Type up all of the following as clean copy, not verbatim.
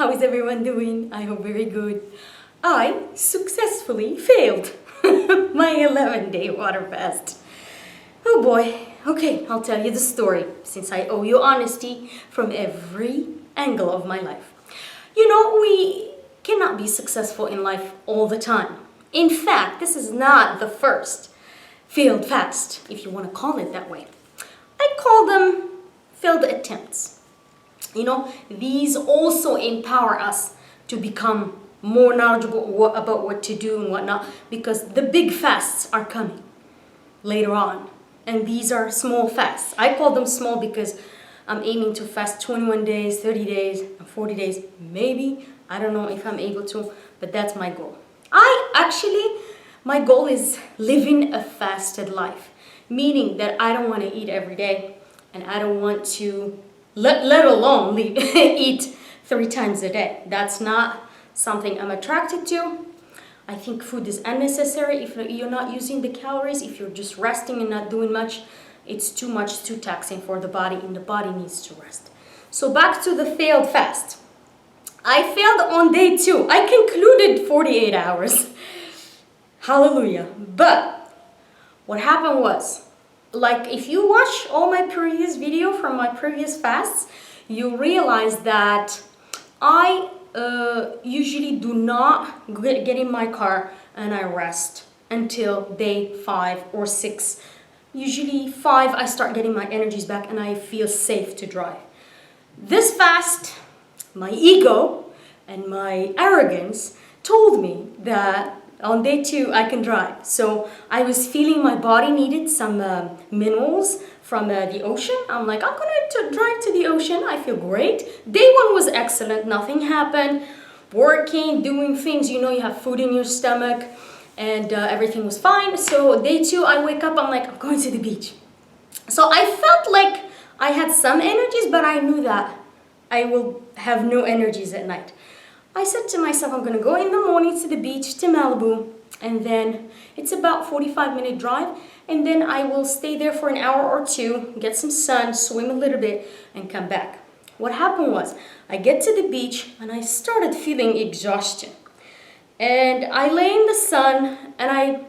How is everyone doing? I hope very good. I successfully failed my 11-day water fast. Oh boy. Okay, I'll tell you the story since I owe you honesty from every angle of my life. You know, we cannot be successful in life all the time. In fact, this is not the first failed fast, if you want to call it that way. I call them failed attempts. You know, these also empower us to become more knowledgeable about what to do and whatnot, because the big fasts are coming later on. And these are small fasts. I call them small because I'm aiming to fast 21 days, 30 days, and 40 days. Maybe. I don't know if I'm able to, but that's my goal. My goal is living a fasted life, meaning that I don't want to eat every day, and I don't want to, let alone eat 3 times a day. That's not something I'm attracted to. I think food is unnecessary if you're not using the calories. If you're just resting and not doing much, it's too much, too taxing for the body, and the body needs to rest. So back to the failed fast. I failed on day 2. I concluded 48 hours. Hallelujah. But what happened was, like, if you watch all my previous video from my previous fasts, you realize that I usually do not get in my car and I rest until day 5 or 6. Usually 5, I start getting my energies back and I feel safe to drive. This fast, my ego and my arrogance told me that on day 2 I can drive. So I was feeling my body needed some minerals from the ocean. I'm like, I'm gonna drive to the ocean. I feel great. Day 1 was excellent. Nothing happened. Working, doing things. You know, you have food in your stomach, and everything was fine. So day 2, I wake up. I'm like, I'm going to the beach. So I felt like I had some energies, but I knew that I will have no energies at night. I said to myself, I'm going to go in the morning to the beach, to Malibu, and then it's about 45-minute drive, and then I will stay there for an hour or 2, get some sun, swim a little bit, and come back. What happened was, I get to the beach, and I started feeling exhaustion. And I lay in the sun, and I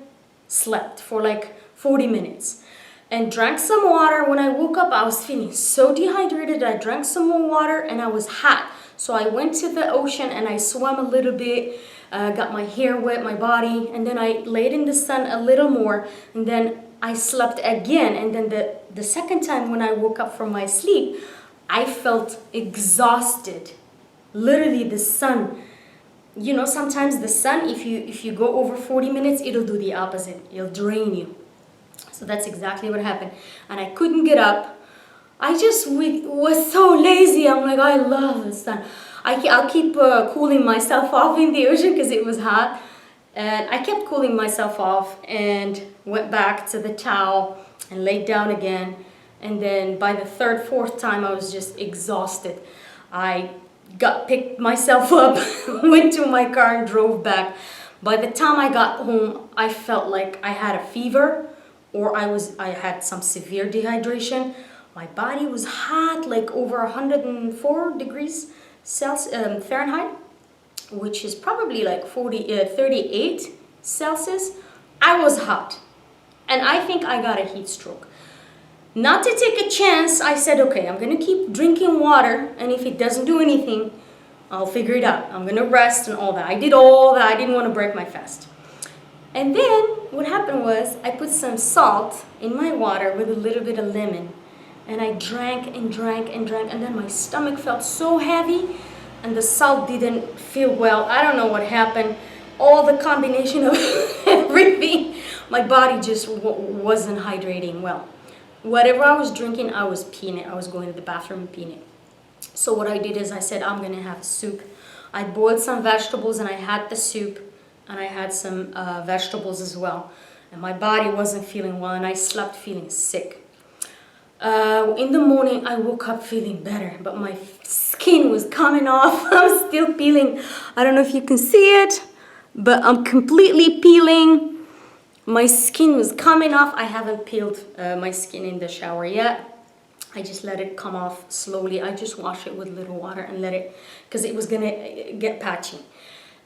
slept for like 40 minutes. And drank some water. When I woke up, I was feeling so dehydrated. I drank some more water, and I was hot. So I went to the ocean and I swam a little bit, got my hair wet, my body, and then I laid in the sun a little more, and then I slept again. And then the second time when I woke up from my sleep, I felt exhausted. Literally the sun, you know, sometimes the sun, if you go over 40 minutes, it'll do the opposite. It'll drain you. So that's exactly what happened. And I couldn't get up. I just was so lazy. I'm like, I love the sun. I'll keep cooling myself off in the ocean because it was hot. And I kept cooling myself off and went back to the towel and laid down again. And then by the 3rd, 4th time, I was just exhausted. I picked myself up, went to my car and drove back. By the time I got home, I felt like I had a fever, or I had some severe dehydration. My body was hot, like over 104 degrees Fahrenheit, which is probably like 38 Celsius. I was hot, and I think I got a heat stroke. Not to take a chance, I said, okay, I'm gonna keep drinking water, and if it doesn't do anything, I'll figure it out. I'm gonna rest and all that. I did all that. I didn't want to break my fast. And then what happened was I put some salt in my water with a little bit of lemon. And I drank and drank and drank, and then my stomach felt so heavy, and the salt didn't feel well. I don't know what happened. All the combination of everything, my body just wasn't hydrating well. Whatever I was drinking, I was peeing it. I was going to the bathroom and peeing it. So what I did is I said, I'm going to have a soup. I boiled some vegetables, and I had the soup, and I had some vegetables as well. And my body wasn't feeling well, and I slept feeling sick. In the morning, I woke up feeling better, but my skin was coming off. I'm still peeling. I don't know if you can see it, but I'm completely peeling. My skin was coming off. I haven't peeled my skin in the shower yet. I just let it come off slowly. I just wash it with little water and let it, because it was gonna get patchy.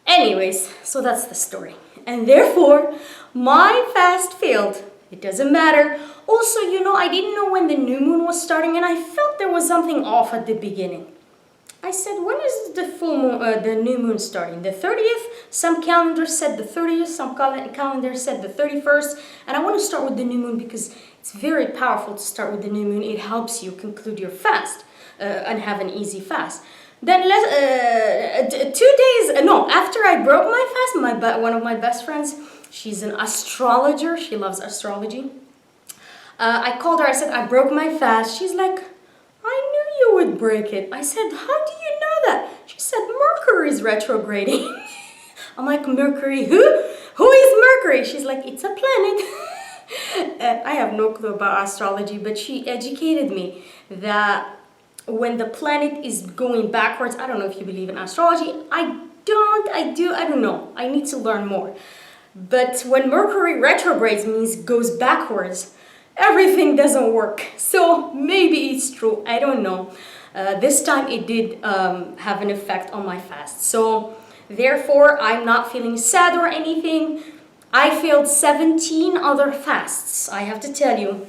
Anyways, so that's the story. And therefore, my fast failed. It doesn't matter. Also, you know, I didn't know when the new moon was starting, and I felt there was something off at the beginning. I said, when is the full moon, the new moon starting? The 30th? Some calendars said the 30th, some calendars said the 31st. And I want to start with the new moon because it's very powerful to start with the new moon. It helps you conclude your fast and have an easy fast. Then 2 days, no, after I broke my fast, one of my best friends, she's an astrologer. She loves astrology. I called her, I said, I broke my fast. She's like, I knew you would break it. I said, how do you know that? She said, Mercury's retrograding. I'm like, Mercury, who? Who is Mercury? She's like, it's a planet. I have no clue about astrology, but she educated me that when the planet is going backwards, I don't know if you believe in astrology. I don't know. I need to learn more. But when Mercury retrogrades means goes backwards, everything doesn't work. So maybe it's true. I don't know. This time it did have an effect on my fast. So therefore, I'm not feeling sad or anything. I failed 17 other fasts. I have to tell you,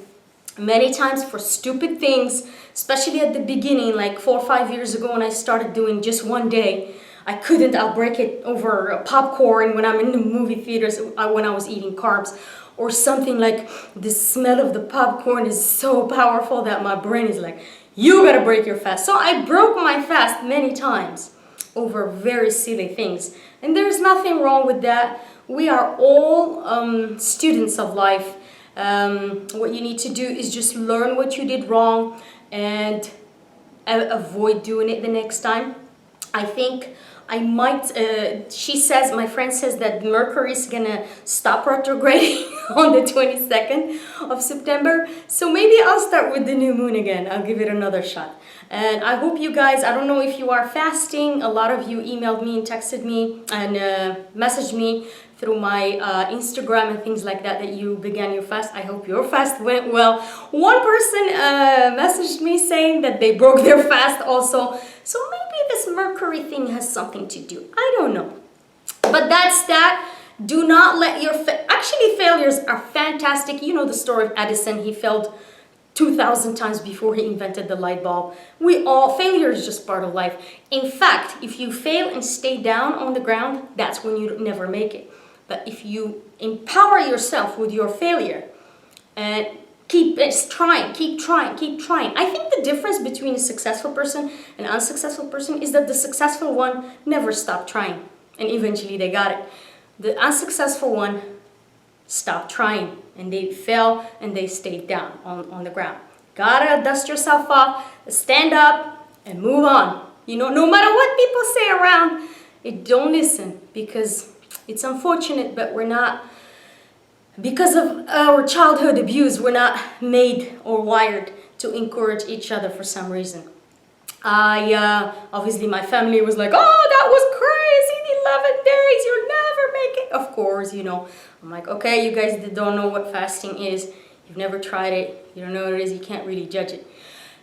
many times for stupid things, especially at the beginning, like 4 or 5 years ago when I started doing just one day. I'll break it over popcorn when I'm in the movie theaters, when I was eating carbs. Or something like the smell of the popcorn is so powerful that my brain is like, you gotta break your fast. So I broke my fast many times over very silly things. And there's nothing wrong with that. We are all students of life. What you need to do is just learn what you did wrong and avoid doing it the next time. I think I might, my friend says that Mercury is gonna stop retrograding on the 22nd of September. So maybe I'll start with the new moon again. I'll give it another shot. And I hope you guys, I don't know if you are fasting. A lot of you emailed me and texted me and messaged me through my Instagram and things like that you began your fast. I hope your fast went well. One person messaged me saying that they broke their fast also. So maybe this Mercury thing has something to do. I don't know. But that's that. Do not let your... Actually, failures are fantastic. You know the story of Edison. He failed 2,000 times before he invented the light bulb. Failure is just part of life. In fact, if you fail and stay down on the ground, that's when you never make it. But if you empower yourself with your failure and keep trying. I think the difference between a successful person and an unsuccessful person is that the successful one never stopped trying and eventually they got it. The unsuccessful one stopped trying and they fell and they stayed down on the ground. Gotta dust yourself off, stand up and move on. You know, no matter what people say around, don't listen because it's unfortunate, but we're not, because of our childhood abuse, we're not made or wired to encourage each other for some reason. Obviously my family was like, oh, that was crazy, 11 days, you'll never make it. Of course, you know, I'm like, okay, you guys don't know what fasting is. You've never tried it. You don't know what it is. You can't really judge it.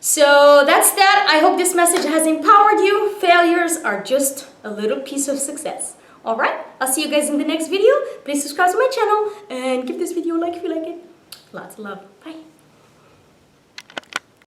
So that's that. I hope this message has empowered you. Failures are just a little piece of success. Alright, I'll see you guys in the next video. Please subscribe to my channel and give this video a like if you like it. Lots of love. Bye.